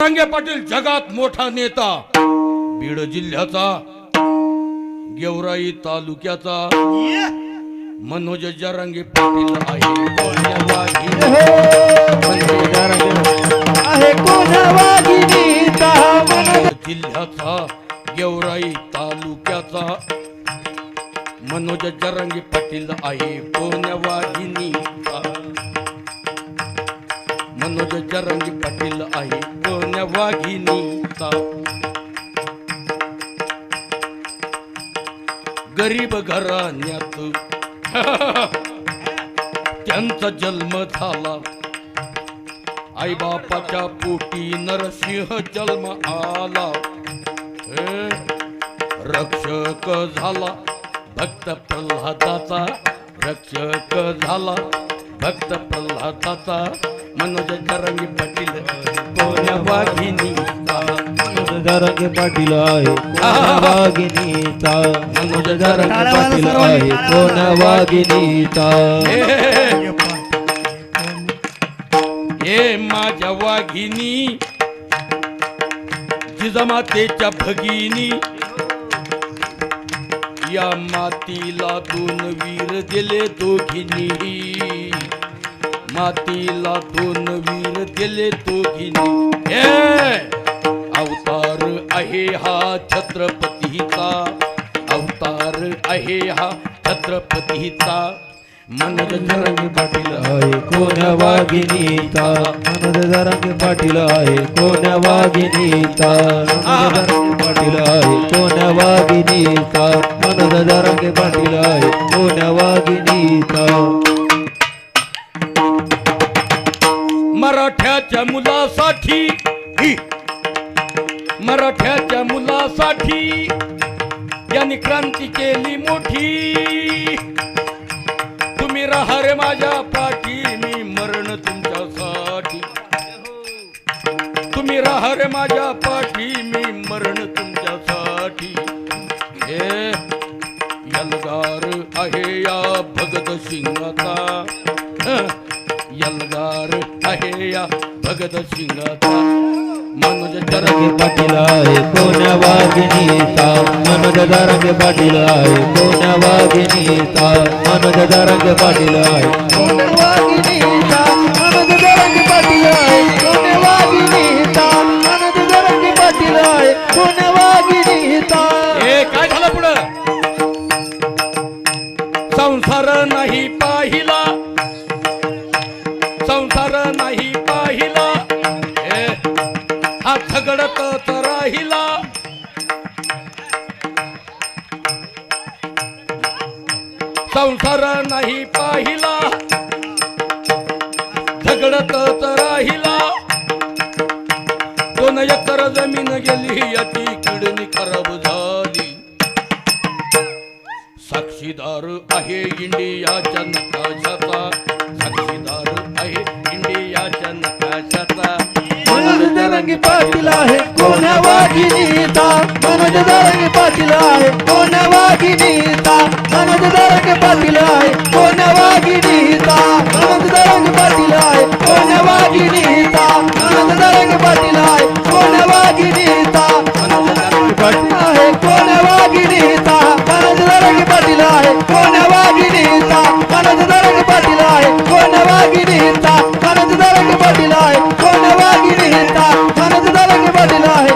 जरांगे पाटील जगात मोठा नेता, बीड जिल्ह्याचा, गेवराई तालुक्याचा मनोज जरांगे पाटील आहे जिल्ह्याचा, गेवराई तालुक्याचा मनोज जरांगे पाटील आहे कोण्या वाघिणीचा, मनोज जरांगे पाटील आहे कोण्या वाघिणीचा. गरीब घराण्यात त्यांचा जन्म झाला, आई बापाच्या पोटी नरसिंह जन्म आला. रक्षक झाला भक्त प्रल्हादाचा, रक्षक झाला भक्त प्रल्हादाचा मनोज जरांगे पाटील कोण्या वाघिणीचा, मनोज जरांगे पाटील आहे कोण्या वाघिणीचा, मनोज जरांगे पाटील आहे कोण्या वाघिणीचा. हे माझ्या वाघिणी जिजामातेच्या भगिनी, या मातीला दोन वीर दिले दोघिनी, मातीला दोन वीर दिले दोघिनी. अवतार आहे हा छत्रपतीचा, अवतार आहे हा छत्रपतीचा मनोज जरांगे पाटील आहे कोण्या वाघिणीचा, मनोज जरांगे पाटील आहे कोण्या वाघिणीचा, मनोज जरांगे पाटील आहे कोण्या वाघिणीचा, मनोज जरांगे पाटील आहे कोण्या वाघिणीचा. मराठ्याच्या मुलासाठी, मराठ्याच्या मुलासाठी यांनी क्रांती केली मोठी. तुम्ही राहा रे माझ्या पाठी, मी मरण तुमच्यासाठी. तुम्ही राहा रे माझ्या पाठी, मी मरण तुमच्यासाठी. हे यलगार आहे या भगत सिंगाचा, यलगार आहे या भगत सिंगाचा मनोज जरांगे पाटील आहे कोण्या वाघिणीचा, मनोज जरांगे पाटील आहे कोण्या वाघिणीचा, मनोज जरांगे पाटील आहे कोण्या वाघिणीचा, मनोज जरांगे पाटील आहे कोण्या वाघिणीचा, मनोज जरांगे पाटील आहे कोण्या वाघिणीचा. हे काय झालं पुढं? संसार नाही पाहिला, संसार नाही पाहिला, हा झगडतच राहिला. संसार नाही पाहिला, झगडतच राहिला. 2 एकर जमीन गेली, याची किडनी खराब झाली. साक्षीदार आहे इंडियाच्या नकाशाचा, साक्षीदार आहे इंडियाच्या नकाशाचा मनोज जरांगे पाटील आहे कोण्या वाघिणीचा, मनोज जरांगे पाटील आहे कोण्या वाघिणीचा, मनोज जरांगे पाटील आहे कोण्या वाघिणीचा, मनोज जरांगे पाटील आहे कोण्या वाघिणीचा, मनोज जरांगे पाटील आहे कोण्या वाघिणीचा, मनोज जरांगे पाटील आहे कोण्या वाघिणीचा, मनोज जरांगे पाटील आहे कोण्या वाघिणीचा, मनोज जरांगे पाटील आहे कोण्या वाघिणीचा, मनोज जरांगे पाटील आहे कोण्या वाघिणीचा, मनोज जरांगे पाटील आहे